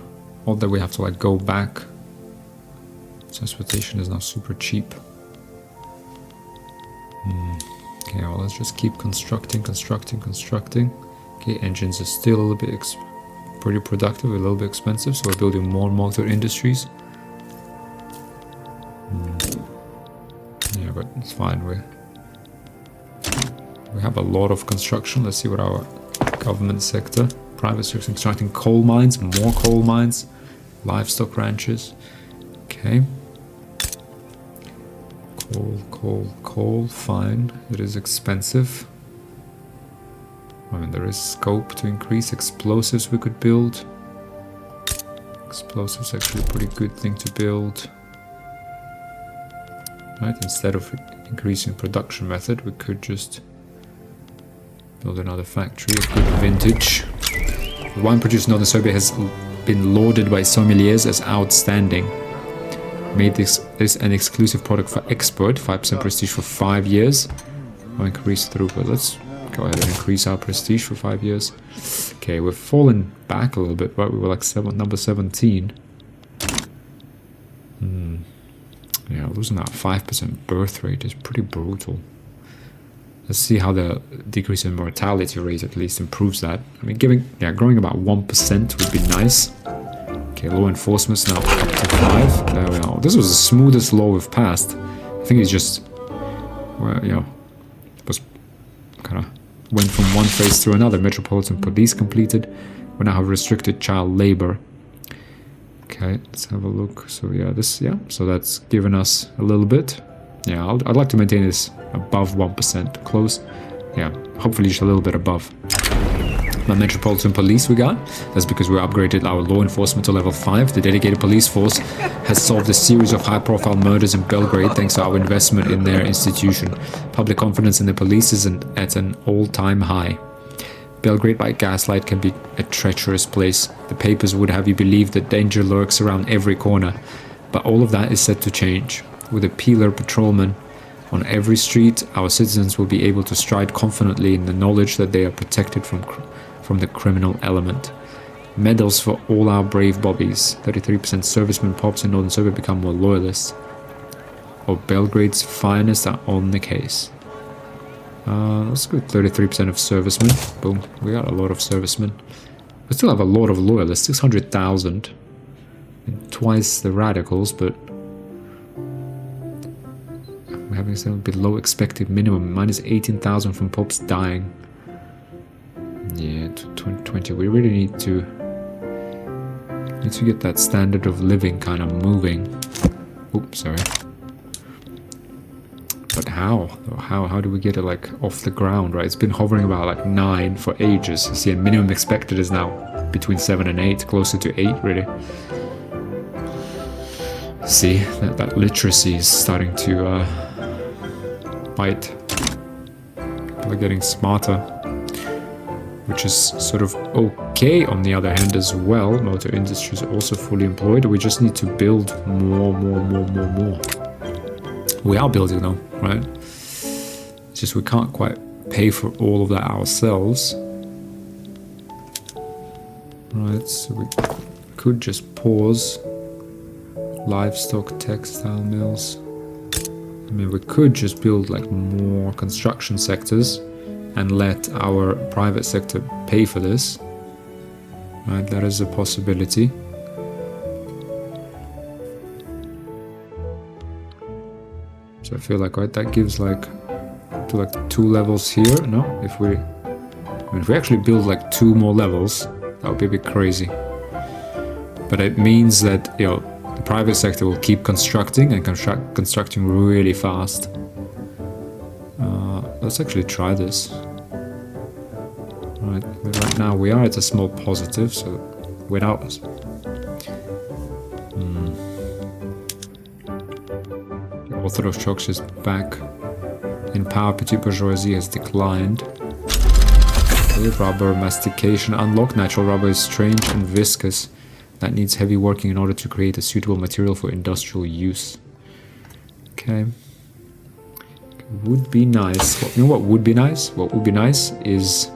Odd that we have to like go back. Transportation is now super cheap. Okay, well, let's just keep constructing. Okay, engines are still a little bit pretty productive, a little bit expensive, so we're building more motor industries. Yeah, but it's fine. We have a lot of construction. Let's see what our government sector, private sector, constructing coal mines, more coal mines, livestock ranches. Okay. Coal, fine. It is expensive. I mean, there is scope to increase. Explosives we could build. Explosives actually a pretty good thing to build. Right, instead of increasing production method, we could just build another factory of good vintage. The wine produced in Northern Serbia has been lauded by sommeliers as outstanding. Made this an exclusive product for export, 5% prestige for 5 years. Or increase throughput. Let's go ahead and increase our prestige for 5 years. Okay, we've fallen back a little bit, right? We were like number 17. Yeah, losing that 5% birth rate is pretty brutal. Let's see how the decrease in mortality rate at least improves that. I mean, growing about 1% would be nice. Okay, law enforcement's now up to 5. There we are. This was the smoothest law we've passed. I think it's just, well, was kind of went from one phase to another. Metropolitan police completed. We now have restricted child labor. Okay, let's have a look. So so that's given us a little bit. Yeah, I'd like to maintain this above 1%, close. Yeah, hopefully just a little bit above. The Metropolitan Police we got. That's because we upgraded our law enforcement to level 5. The dedicated police force has solved a series of high-profile murders in Belgrade thanks to our investment in their institution. Public confidence in the police is at an all-time high. Belgrade by gaslight can be a treacherous place. The papers would have you believe that danger lurks around every corner. But all of that is set to change. With a peeler patrolman on every street, our citizens will be able to stride confidently in the knowledge that they are protected from the criminal element. Medals for all our brave bobbies. 33% servicemen pops in Northern Serbia become more loyalists. Or Belgrade's finest are on the case. That's good. 33% of servicemen. Boom. We got a lot of servicemen. We still have a lot of loyalists. 600,000. Twice the radicals, but we're having something below expected minimum. Minus 18,000 from popes dying. Yeah, 2020. We really need to get that standard of living kind of moving. Oops, sorry. But how? How do we get it like off the ground, right? It's been hovering about like 9 for ages. You see, a minimum expected is now between 7 and 8, closer to 8, really. See, that literacy is starting to bite. People are getting smarter, which is sort of okay on the other hand as well. Motor industry is also fully employed. We just need to build more. We are building though, right? It's just we can't quite pay for all of that ourselves. Right, so we could just pause. Livestock, textile mills. I mean, we could just build like more construction sectors and let our private sector pay for this. Right, that is a possibility. So I feel like, right, that gives like 2 levels here. No, if we actually build like 2 more levels, that would be a bit crazy. But it means that, the private sector will keep constructing and constructing really fast. Let's actually try this. Right now we are at a small positive, so without us. The Orthodox Church is back in power. Petite bourgeoisie has declined. Okay, rubber mastication unlocked. Natural rubber is strange and viscous. that needs heavy working in order to create a suitable material for industrial use. Okay. Would be nice. Well, you know what would be nice? What would be nice is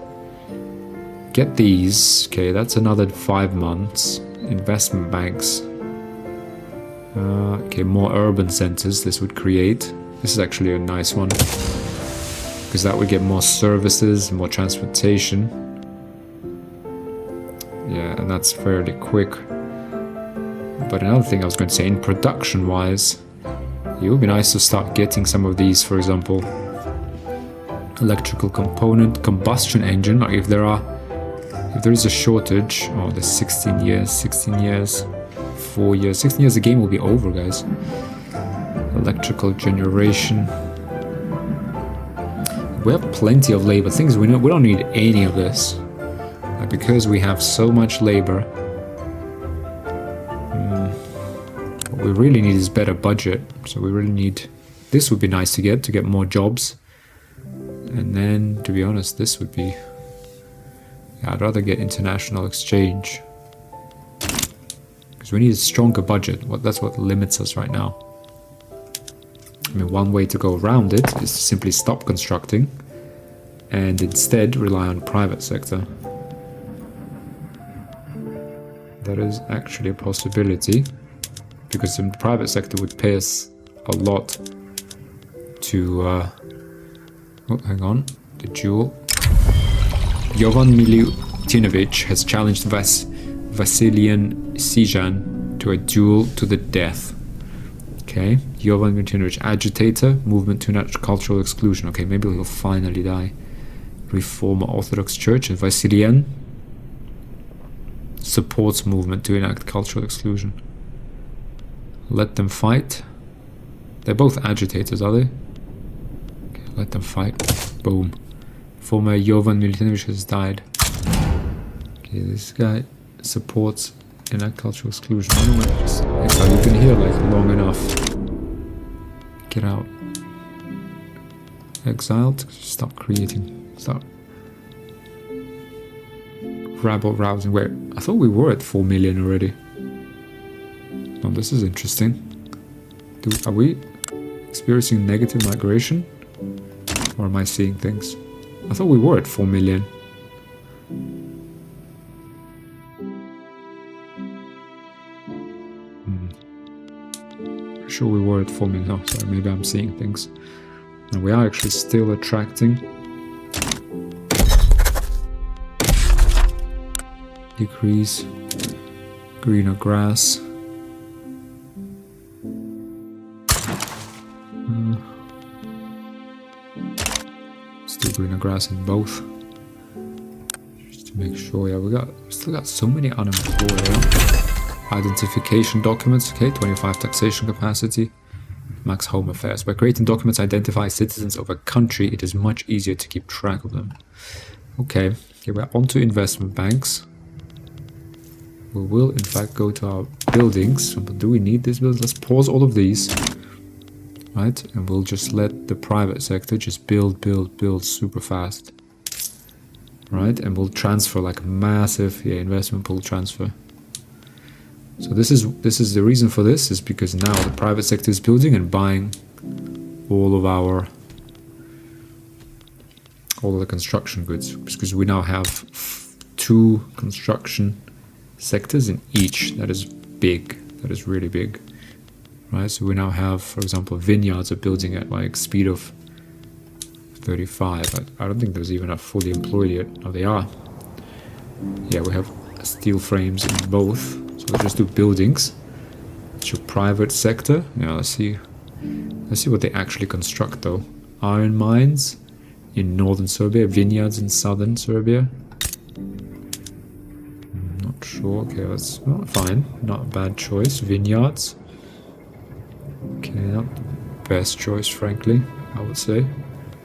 get these. Okay, that's another 5 months. Investment banks. Okay, more urban centers this would create. This is actually a nice one, because that would get more services, more transportation. Yeah, and that's fairly quick. But another thing I was going to say, in production wise, it would be nice to start getting some of these, for example, electrical component, combustion engine. Like if there is a shortage, oh, there's 16 years, 4 years, 16 years, the game will be over, guys. Electrical generation. We have plenty of labor. Things we don't need any of this. Like, because we have so much labor, what we really need is better budget. So we really need, this would be nice to get more jobs. And then, to be honest, this would be, yeah, I'd rather get international exchange, because we need a stronger budget. That's what limits us right now. I mean, one way to go around it is to simply stop constructing and instead rely on private sector. That is actually a possibility, because the private sector would pay us a lot to oh, hang on, the duel. Jovan Milutinovic has challenged Vasilian Sijan to a duel to the death. Okay, Jovan Milutinovic, agitator, movement to enact cultural exclusion. Okay, maybe he'll finally die. Reformer Orthodox Church, and Vasilian supports movement to enact cultural exclusion. Let them fight. They're both agitators, are they? Okay, let them fight. Boom. Former Jovan Milutinovic has died. Okay, this guy supports enact cultural exclusion. I don't know, just exile. You've been here like long enough. Get out. Exiled. Stop creating. Stop. Rabble rousing. Wait, I thought we were at 4 million already. Oh, this is interesting. Are we experiencing negative migration? Or am I seeing things? I thought we were at 4 million. Sure we were at 4 million. Oh, sorry, maybe I'm seeing things. And we are actually still attracting. Decrease. Greener grass. Still greener grass in both. Just to make sure, yeah, we still got so many unemployed. Identification documents, okay, 25 taxation capacity. Max home affairs. By creating documents identify citizens of a country, it is much easier to keep track of them. Okay, here we're on to investment banks. We will in fact go to our buildings. But do we need these buildings? Let's pause all of these. Right, and we'll just let the private sector just build super fast. Right, and we'll transfer like a massive investment pool transfer. So this is the reason for this, is because now the private sector is building and buying all of the construction goods, because we now have 2 construction sectors in each. That is big. That is really big. Right, so we now have, for example, vineyards are building at like speed of 35. I don't think there's even a fully employed yet. Oh, they are. Yeah, we have steel frames in both. So let's just do buildings. It's your private sector. Yeah, let's see what they actually construct though. Iron mines in northern Serbia, vineyards in southern Serbia. Not sure. Okay, that's not fine. Not a bad choice. Vineyards. Okay, not the best choice, frankly, I would say.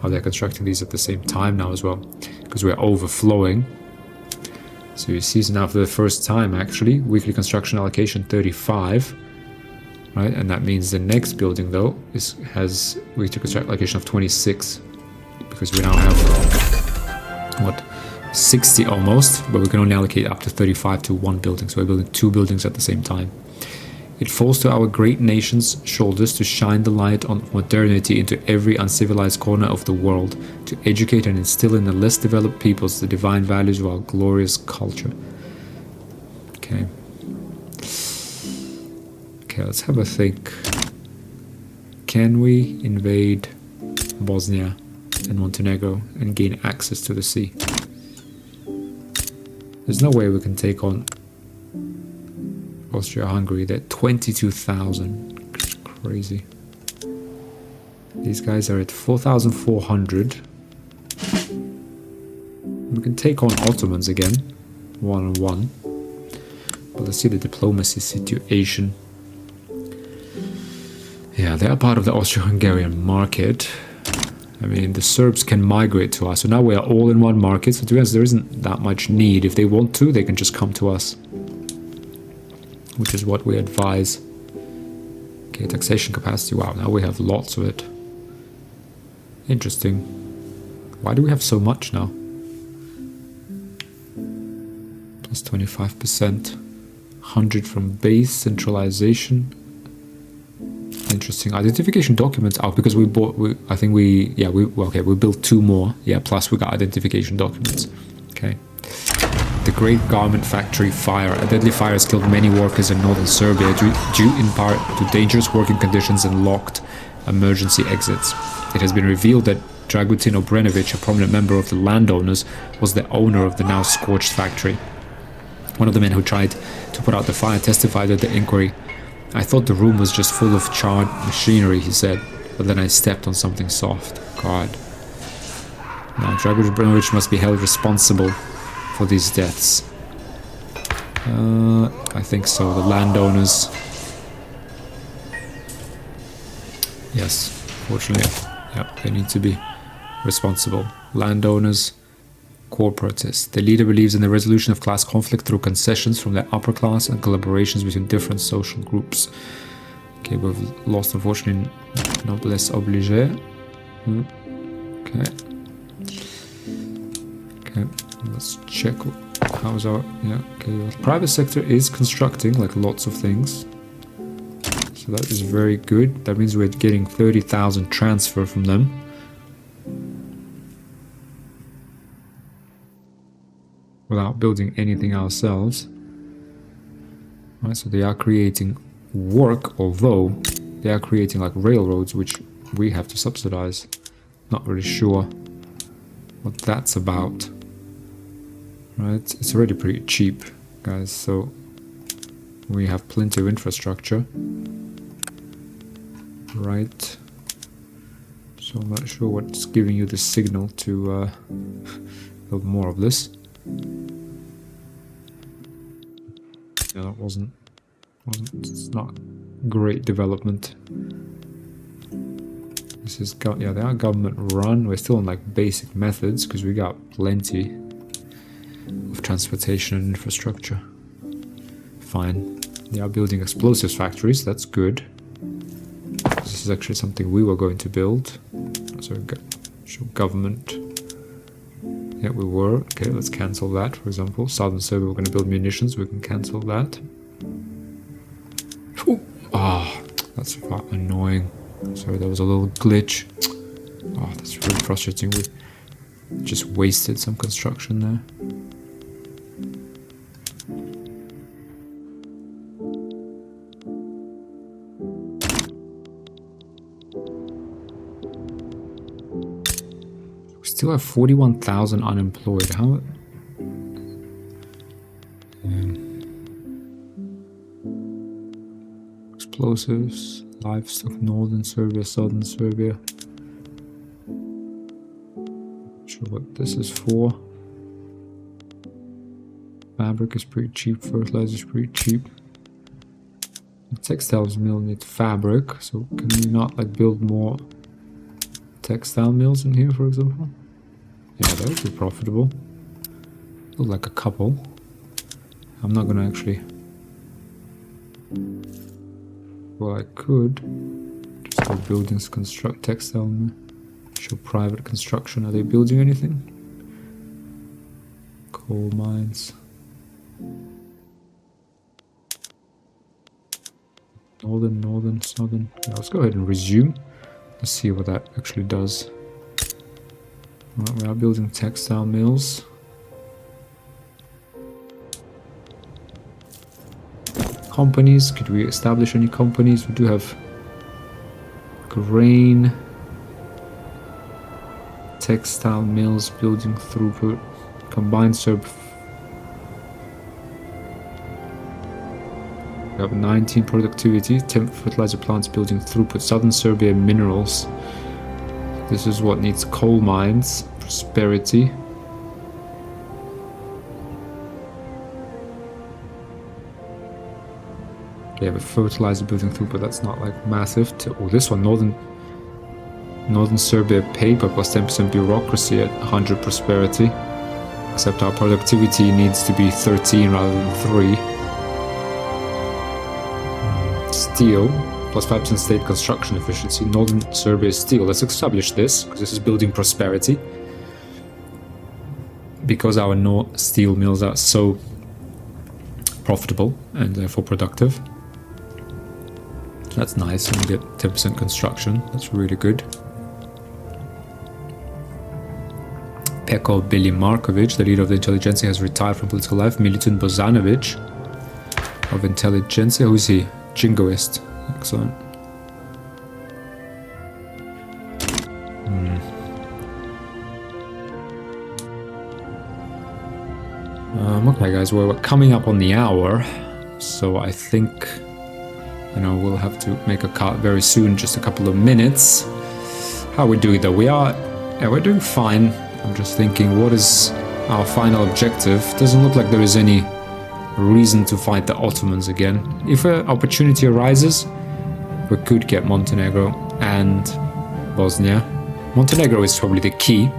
Oh, they're constructing these at the same time now as well, because we're overflowing. So you see now for the first time, actually, weekly construction allocation 35, right? And that means the next building, though, has weekly construction allocation of 26, because we now have, what, 60 almost, but we can only allocate up to 35 to one building, so we're building 2 buildings at the same time. It falls to our great nation's shoulders to shine the light on modernity into every uncivilized corner of the world, to educate and instill in the less developed peoples the divine values of our glorious culture. Okay. Okay, let's have a think. Can we invade Bosnia and Montenegro and gain access to the sea? There's no way we can take on Austria-Hungary. They're 22,000. Crazy. These guys are at 4,400. We can take on Ottomans again, 1-on-1. But let's see the diplomacy situation. Yeah, they are part of the Austro-Hungarian market. I mean, the Serbs can migrate to us. So now we are all in one market. So to be honest, there isn't that much need. If they want to, they can just come to us, which is what we advise. Okay, taxation capacity. Wow, now we have lots of it. Interesting. Why do we have so much now? Plus 25%. 100 from base centralization. Interesting. Identification documents out because we bought. We built 2 more. Yeah, plus we got identification documents. Okay. The Great Garment Factory fire. A deadly fire has killed many workers in northern Serbia due in part to dangerous working conditions and locked emergency exits. It has been revealed that Dragutin Obrenovic, a prominent member of the landowners, was the owner of the now scorched factory. One of the men who tried to put out the fire testified at the inquiry. I thought the room was just full of charred machinery, he said, but then I stepped on something soft. God. Now, Dragutin Obrenovic must be held responsible for these deaths. I think so. The landowners. Yes, fortunately, yeah, they need to be responsible. Landowners, core protest. The leader believes in the resolution of class conflict through concessions from the upper class and collaborations between different social groups. Okay, we've lost, unfortunately, noblesse obligée. Okay. Okay, let's check how's our... Yeah, okay. The private sector is constructing, like, lots of things. So that is very good. That means we're getting 30,000 transfer from them. Without building anything ourselves. Right, so they are creating work, although they are creating like railroads, which we have to subsidize. Not really sure what that's about. Right, it's already pretty cheap, guys, so we have plenty of infrastructure. Right. So I'm not sure what's giving you the signal to build more of this. Yeah, that wasn't it's not great development. This is yeah, they are government run. We're still on like basic methods because we got plenty of transportation and infrastructure. Fine. They are building explosives factories. That's good. This is actually something we were going to build. So show government. Yeah, we were. Okay, let's cancel that, for example. Southern Serbia, we're going to build munitions. We can cancel that. Ah, oh, that's annoying. Sorry, there was a little glitch. Oh, that's really frustrating. We just wasted some construction there. Still have 41,000 unemployed. How? Explosives, livestock, northern Serbia, southern Serbia. Not sure what this is for. Fabric is pretty cheap. Fertilizer is pretty cheap. The textiles mill needs fabric, so can we not like build more textile mills in here, for example? Yeah, that would be profitable. Look like a couple. I'm not gonna actually... Well, I could just go buildings, construct textile mill. Show private construction. Are they building anything? Coal mines. Northern, southern. Yeah, let's go ahead and resume. Let's see what that actually does. Right, we are building textile mills. Companies, could we establish any companies? We do have grain, textile mills, building throughput, combined serb. We have 19 productivity, 10 fertilizer plants, building throughput, southern Serbia minerals. This is what needs coal mines, prosperity. They have a fertilizer building throughput, that's not like massive. Oh, this one, Northern Serbia paper plus 10% bureaucracy at 100 prosperity. Except our productivity needs to be 13 rather than 3. Steel plus 5% state construction efficiency. Northern Serbia steel. Let's establish this because this is building prosperity. Because our steel mills are so profitable and therefore productive. That's nice, and we get 10% construction. That's really good. Peko Billy Markovic, the leader of the intelligentsia, has retired from political life. Militon Bozanovic of intelligentsia. Who's he? Jingoist. Excellent. Okay, guys, well, we're coming up on the hour, so I think, you know, we'll have to make a cut very soon, just a couple of minutes. How are we doing, though? We're doing fine. I'm just thinking, what is our final objective? Doesn't look like there is any reason to fight the Ottomans again. If an opportunity arises, we could get Montenegro and Bosnia. Montenegro is probably the key.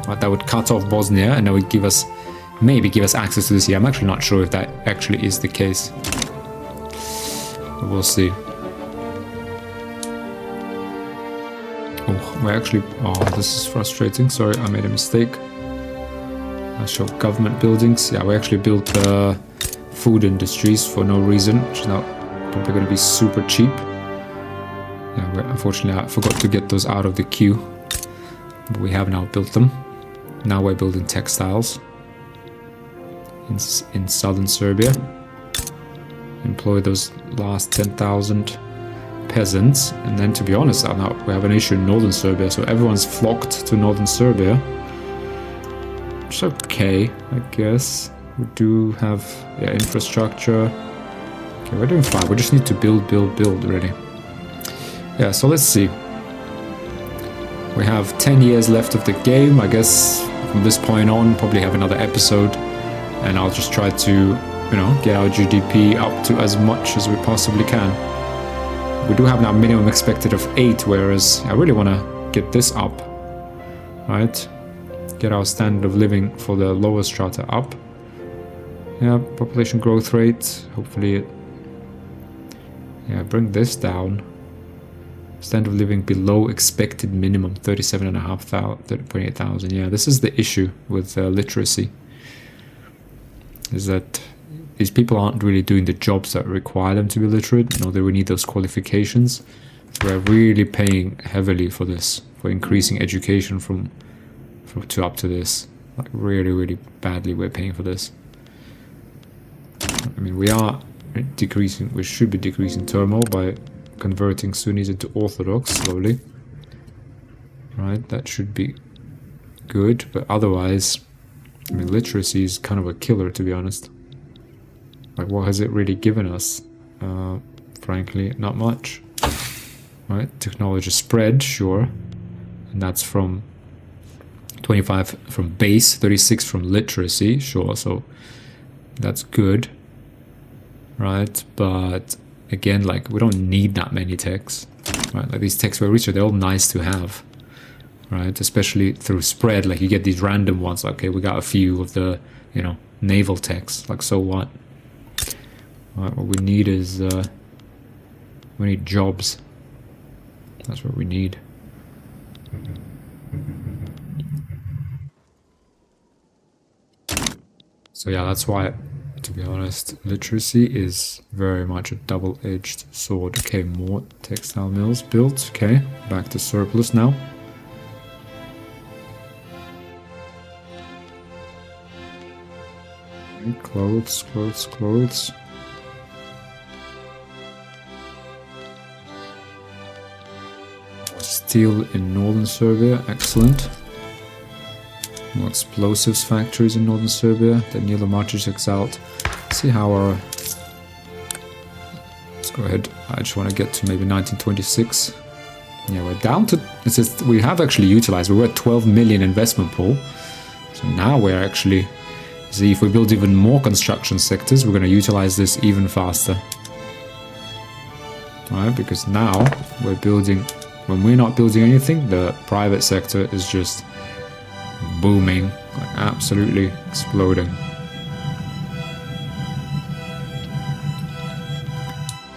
Right? That would cut off Bosnia and that would maybe give us access to the sea. I'm actually not sure if that actually is the case. But we'll see. Oh, this is frustrating. Sorry, I made a mistake. I show government buildings. Yeah, we actually built food industries for no reason, which is now probably going to be super cheap. Yeah, unfortunately, I forgot to get those out of the queue. But we have now built them. Now we're building textiles in southern Serbia. Employ those last 10,000 peasants, and then, to be honest, now we have an issue in northern Serbia, so everyone's flocked to northern Serbia. It's okay, I guess. We do have infrastructure. Okay, we're doing fine. We just need to build really. Yeah, so let's see. We have 10 years left of the game. I guess from this point on, probably have another episode, and I'll just try to, you know, get our GDP up to as much as we possibly can. We do have now minimum expected of 8, whereas I really want to get this up, right? Get our standard of living for the lower strata up. Yeah, population growth rate, hopefully bring this down. Standard of living below expected minimum, 38,000. Yeah, this is the issue with literacy, is that these people aren't really doing the jobs that require them to be literate. You know, they will need those qualifications. So we're really paying heavily for this, for increasing education from to up to this. Like really badly we're paying for this. I mean, we are decreasing, we should be decreasing turmoil by converting Sunnis into Orthodox slowly. Right, that should be good, but otherwise, I mean, literacy is kind of a killer, to be honest. Like, what has it really given us? Frankly, not much. Right? Technology spread, sure. And that's from 25 from base, 36 from literacy, sure. So that's good. Right? But again, like, we don't need that many techs. Right? Like, these techs we're researching, they're all nice to have. Right? Especially through spread. Like, you get these random ones. Okay, we got a few of the, you know, naval techs. Like, so what? Right, what we need is, we need jobs. That's what we need. So yeah, that's why, to be honest, literacy is very much a double-edged sword. Okay, more textile mills built. Okay, back to surplus now. Okay, clothes. Steel in northern Serbia, excellent. More explosives factories in northern Serbia. Danilo Marčić exiled. See how our... Let's go ahead. I just want to get to maybe 1926. Yeah, we're down to... It says we have actually utilized. We were at 12 million investment pool. So now we're actually... See, if we build even more construction sectors, we're going to utilize this even faster. Alright, because now we're building... When we're not building anything, the private sector is just booming, like absolutely exploding.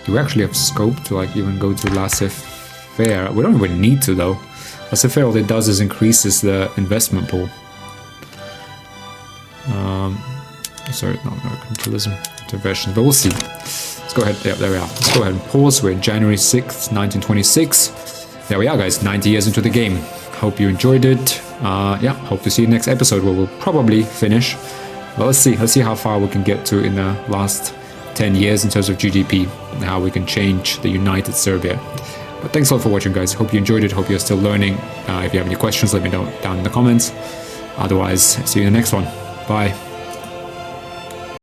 Do we actually have scope to like even go to laissez-faire? We don't really need to though. Laissez-faire, all it does is increases the investment pool. Sorry, no, mercantilism, intervention, but we'll see. Let's go ahead, yeah, there we are. Let's go ahead and pause. We're January 6th, 1926. There we are, guys, 90 years into the game. Hope you enjoyed it. Yeah, hope to see you next episode where we'll probably finish. Well, let's see how far we can get to in the last 10 years in terms of GDP and how we can change the united Serbia. But thanks a lot for watching, guys. Hope you enjoyed it. Hope you're still learning. If you have any questions, let me know down in the comments. Otherwise, see you in the next one. Bye.